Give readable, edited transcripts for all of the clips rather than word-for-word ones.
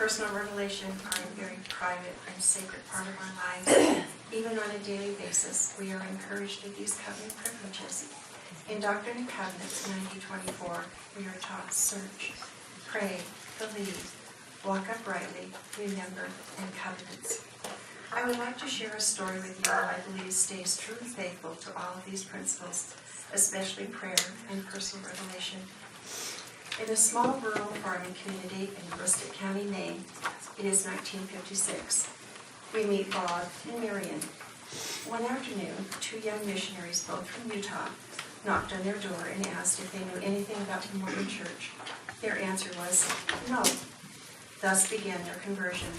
Personal revelation are a very private and sacred part of our lives. Even on a daily basis, we are encouraged with these covenant privileges. In Doctrine and Covenants 90:24, we are taught search, pray, believe, walk uprightly, remember, and covenants. I would like to share a story with you that I believe stays true and faithful to all of these principles, especially prayer and personal revelation. In a small rural farming community in Bristol County, Maine, it is 1956. We meet Bob and Marion. One afternoon, two young missionaries, both from Utah, knocked on their door and asked if they knew anything about the Mormon church. Their answer was no. Thus began their conversion.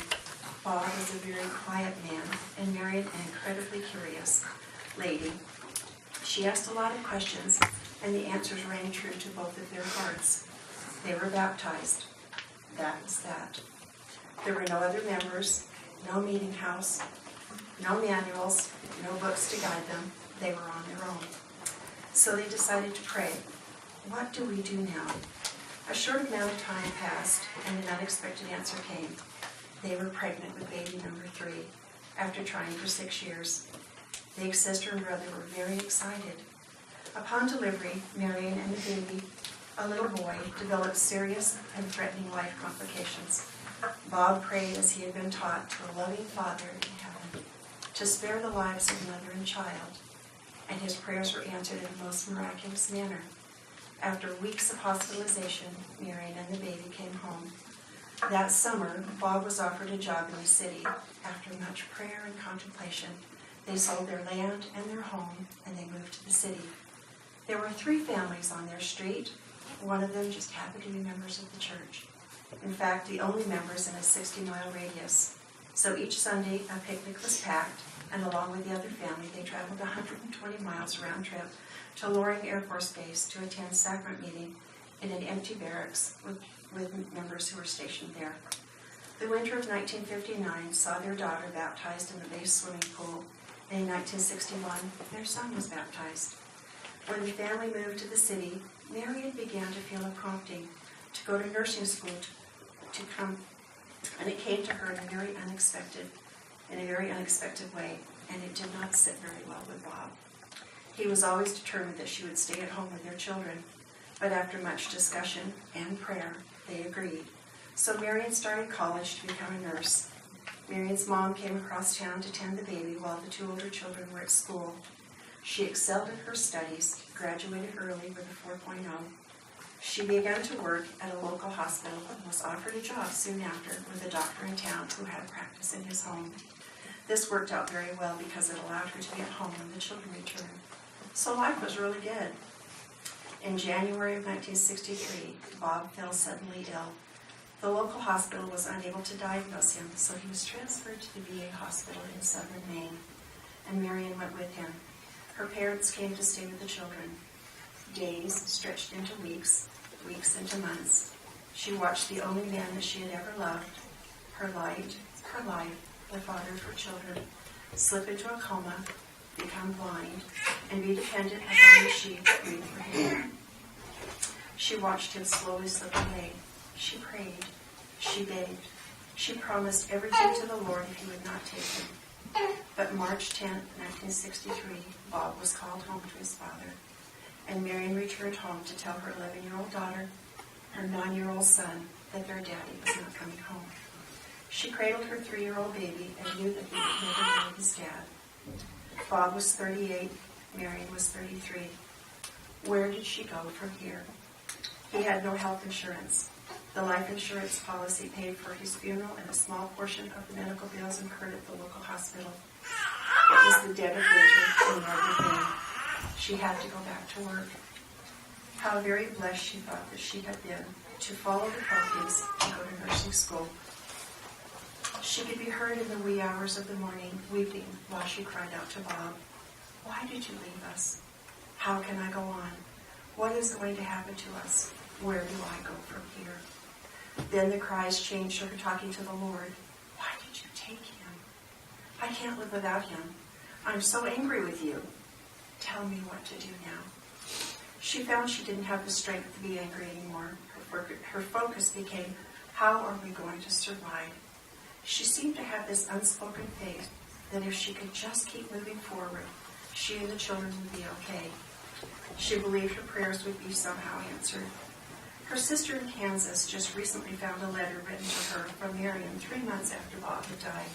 Bob was a very quiet man, and Marion an incredibly curious lady. She asked a lot of questions, and the answers rang true to both of their hearts. They were baptized. That was that. There were no other members, no meeting house, no manuals, no books to guide them. They were on their own. So they decided to pray. What do we do now? A short amount of time passed, and an unexpected answer came. They were pregnant with baby number 3, after trying for 6 years. Big sister and brother were very excited. Upon delivery, Marion and the baby, a little boy, developed serious and threatening life complications. Bob prayed as he had been taught to a loving Father in heaven to spare the lives of mother and child, and his prayers were answered in the most miraculous manner. After weeks of hospitalization, Marion and the baby came home. That summer, Bob was offered a job in the city. After much prayer and contemplation, they sold their land and their home, and they moved to the city. There were 3 families on their street. One of them just happened to be members of the church. In fact, the only members in a 60-mile radius. So each Sunday, a picnic was packed, and along with the other family, they traveled 120 miles round trip to Loring Air Force Base to attend sacrament meeting in an empty barracks with members who were stationed there. The winter of 1959 saw their daughter baptized in the base swimming pool, and in 1961, their son was baptized. When the family moved to the city, Marion began to feel a prompting to go to nursing school to come, and it came to her in a very unexpected way, and it did not sit very well with Bob. He was always determined that she would stay at home with their children, but after much discussion and prayer, they agreed. So Marion started college to become a nurse. Marion's mom came across town to tend the baby while the 2 older children were at school. She excelled in her studies, graduated early with a 4.0. She began to work at a local hospital and was offered a job soon after with a doctor in town who had a practice in his home. This worked out very well because it allowed her to be at home when the children returned. So life was really good. In January of 1963, Bob fell suddenly ill. The local hospital was unable to diagnose him, so he was transferred to the VA hospital in southern Maine, and Marion went with him. Her parents came to stay with the children. Days stretched into weeks, weeks into months. She watched the only man that she had ever loved, her light, her life, the father of her children, slip into a coma, become blind, and be dependent upon the sheep to breathe for him. She watched him slowly slip away. She prayed. She begged. She promised everything to the Lord if he would not take him. But March 10, 1963, Bob was called home to his father, and Marion returned home to tell her 11-year-old daughter, her 9-year-old son, that their daddy was not coming home. She cradled her 3-year-old baby and knew that he would never know his dad. Bob was 38, Marion was 33. Where did she go from here? He had no health insurance. The life insurance policy paid for his funeral and a small portion of the medical bills incurred at the local hospital. It was the dead of winter in northern Maine. She had to go back to work. How very blessed she thought that she had been to follow the promptings to go to nursing school. She could be heard in the wee hours of the morning weeping while she cried out to Bob, "Why did you leave us? How can I go on? What is going to happen to us? Where do I go from here?" Then the cries changed to her talking to the Lord. "Why did you take him? I can't live without him. I'm so angry with you. Tell me what to do now." She found she didn't have the strength to be angry anymore. Her focus became How are we going to survive? She seemed to have this unspoken faith that if she could just keep moving forward, she and the children would be okay. She believed her prayers would be somehow answered. Her sister in Kansas just recently found a letter written to her from Marion 3 months after Bob had died.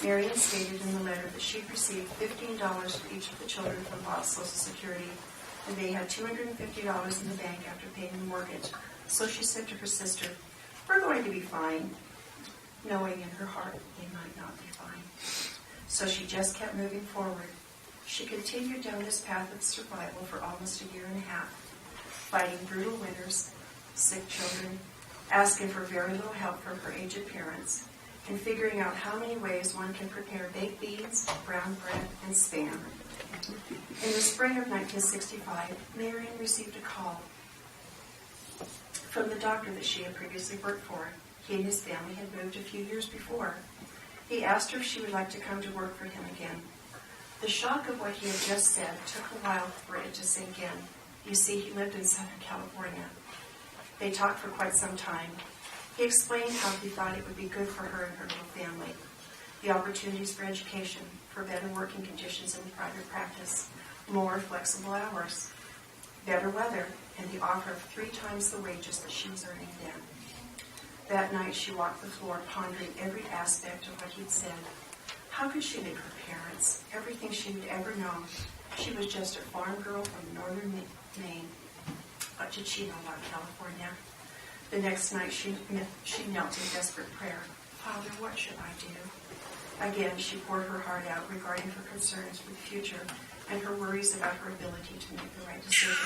Marion stated in the letter that she'd received $15 for each of the children from Bob's Social Security, and they had $250 in the bank after paying the mortgage. So she said to her sister, "We're going to be fine," knowing in her heart they might not be fine. So she just kept moving forward. She continued down this path of survival for almost a year and a half, fighting brutal winters, sick children, asking for very little help from her aged parents, and figuring out how many ways one can prepare baked beans, brown bread, and Spam. In the spring of 1965, Marion received a call from the doctor that she had previously worked for. He and his family had moved a few years before. He asked her if she would like to come to work for him again. The shock of what he had just said took a while for it to sink in. You see, he lived in Southern California. They talked for quite some time. He explained how he thought it would be good for her and her little family. The opportunities for education, for better working conditions in private practice, more flexible hours, better weather, and the offer of 3 times the wages that she was earning then. That night she walked the floor pondering every aspect of what he'd said. How could she leave her parents, everything she had ever known? She was just a farm girl from northern Maine. What did she know about California? The next night she knelt in desperate prayer. "Father, what should I do?" Again, she poured her heart out regarding her concerns for the future and her worries about her ability to make the right decision.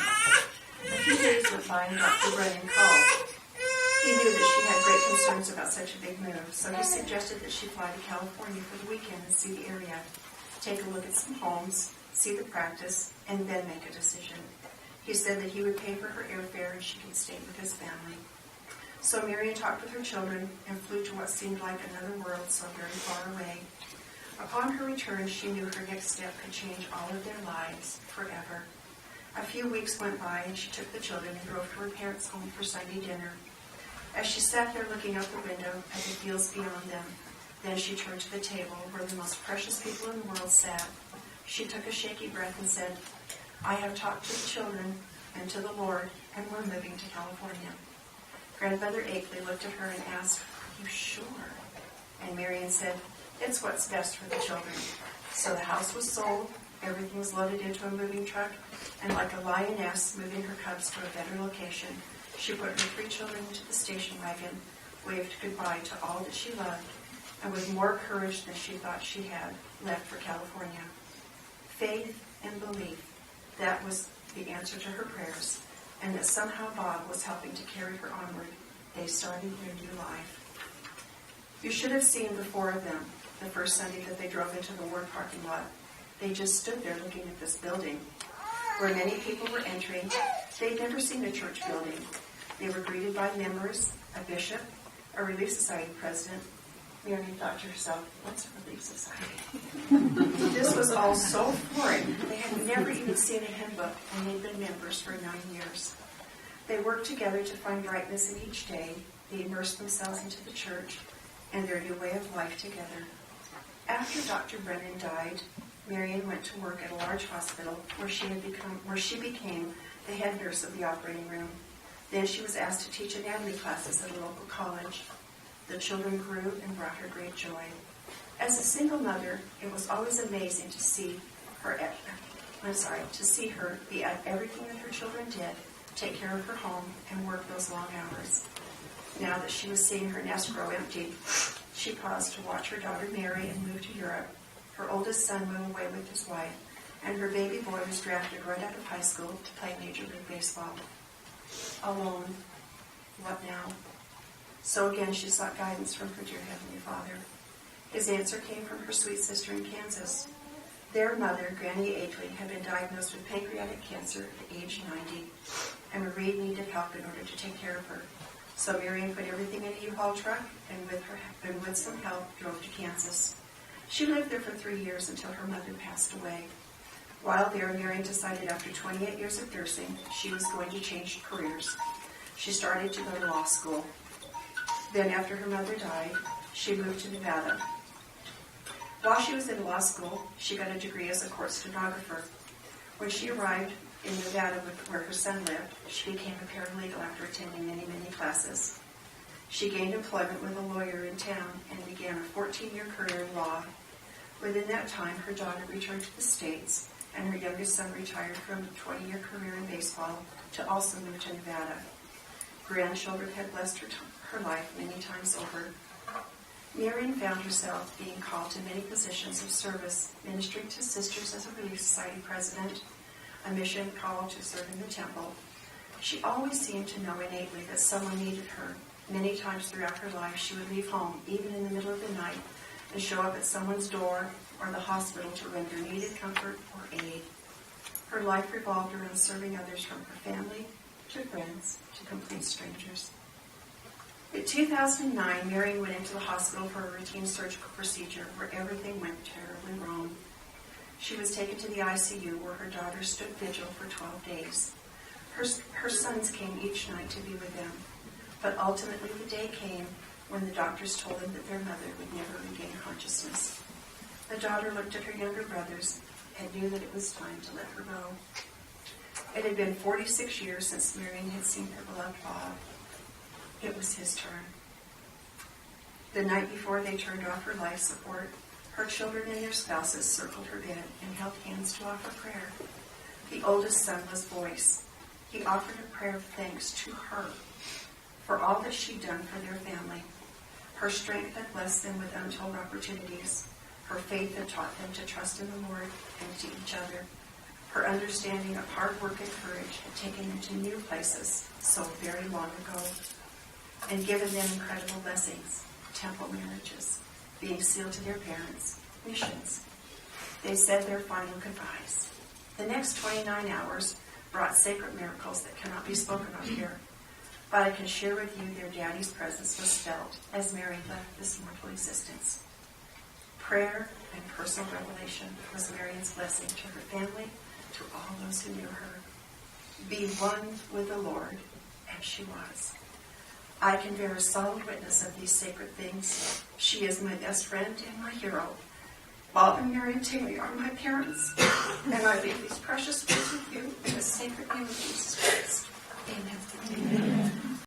A few days went by and Dr. Brennan called. He knew that she had great concerns about such a big move, so he suggested that she fly to California for the weekend and see the area, take a look at some homes, see the practice, and then make a decision. He said that he would pay for her airfare and she could stay with his family. So Marion talked with her children and flew to what seemed like another world so very far away. Upon her return, she knew her next step could change all of their lives forever. A few weeks went by and she took the children and drove to her parents' home for Sunday dinner. As she sat there looking out the window at the fields beyond them, then she turned to the table where the most precious people in the world sat. She took a shaky breath and said, "I have talked to the children and to the Lord, and we're moving to California." Grandmother Akeley looked at her and asked, "Are you sure?" And Marion said, "It's what's best for the children." So the house was sold, everything was loaded into a moving truck, and like a lioness moving her cubs to a better location, she put her 3 children into the station wagon, waved goodbye to all that she loved, and with more courage than she thought she had, left for California. Faith and belief, that was the answer to her prayers, and that somehow Bob was helping to carry her onward. They started their new life. You should have seen the 4 of them the first Sunday that they drove into the ward parking lot. They just stood there looking at this building, where many people were entering. They'd never seen a church building. They were greeted by members, a bishop, a Relief Society president. Marion thought to herself, "What's a Relief Society?" This was all so foreign. They had never even seen a hymn book, and they'd been members for 9 years. They worked together to find brightness in each day. They immersed themselves into the church and their new way of life together. After Dr. Brennan died, Marion went to work at a large hospital where she became the head nurse of the operating room. Then she was asked to teach anatomy classes at a local college. The children grew and brought her great joy. As a single mother, it was always amazing to see her be at everything that her children did, take care of her home, and work those long hours. Now that she was seeing her nest grow empty, she paused to watch her daughter marry and move to Europe. Her oldest son went away with his wife, and her baby boy was drafted right out of high school to play Major League Baseball. Alone. What now? So again she sought guidance from her dear Heavenly Father. His answer came from her sweet sister in Kansas. Their mother, Granny Akeley, had been diagnosed with pancreatic cancer at age 90, and Marie needed help in order to take care of her. So Marion put everything in a U-Haul truck and with some help drove to Kansas. She lived there for 3 years until her mother passed away. While there, Marion decided after 28 years of nursing, she was going to change careers. She started to go to law school. Then after her mother died, she moved to Nevada. While she was in law school, she got a degree as a court stenographer. When she arrived in Nevada where her son lived, she became a paralegal after attending many, many classes. She gained employment with a lawyer in town and began a 14-year career in law. Within that time, her daughter returned to the States, and her youngest son retired from a 20-year career in baseball to also move to Nevada. Grandchildren had blessed her life many times over. Marion found herself being called to many positions of service, ministering to sisters as a Relief Society president, a mission call to serve in the temple. She always seemed to know innately that someone needed her. Many times throughout her life, she would leave home, even in the middle of the night, and show up at someone's door or the hospital to render needed comfort or aid. Her life revolved around serving others, from her family to friends to complete strangers. In 2009, Marion went into the hospital for a routine surgical procedure where everything went terribly wrong. She was taken to the ICU where her daughter stood vigil for 12 days. Her sons came each night to be with them, but ultimately the day came when the doctors told them that their mother would never regain consciousness. The daughter looked at her younger brothers and knew that it was time to let her go. It had been 46 years since Marion had seen her beloved Bob. It was his turn. The night before they turned off her life support, her children and their spouses circled her bed and held hands to offer prayer. The oldest son was Boyce. He offered a prayer of thanks to her for all that she'd done for their family. Her strength had blessed them with untold opportunities. Her faith had taught them to trust in the Lord and to each other. Her understanding of hard work and courage had taken them to new places so very long ago and given them incredible blessings, temple marriages, being sealed to their parents, missions. They said their final goodbyes. The next 29 hours brought sacred miracles that cannot be spoken of here, but I can share with you their daddy's presence was felt as Mary left this mortal existence. Prayer and personal revelation was Marion's blessing to her family, to all those who knew her. Be one with the Lord, and she was. I can bear a solid witness of these sacred things. She is my best friend and my hero. Bob and Mary and Terry are my parents, and I leave these precious words with you in the sacred name of Jesus Christ. Amen. Amen.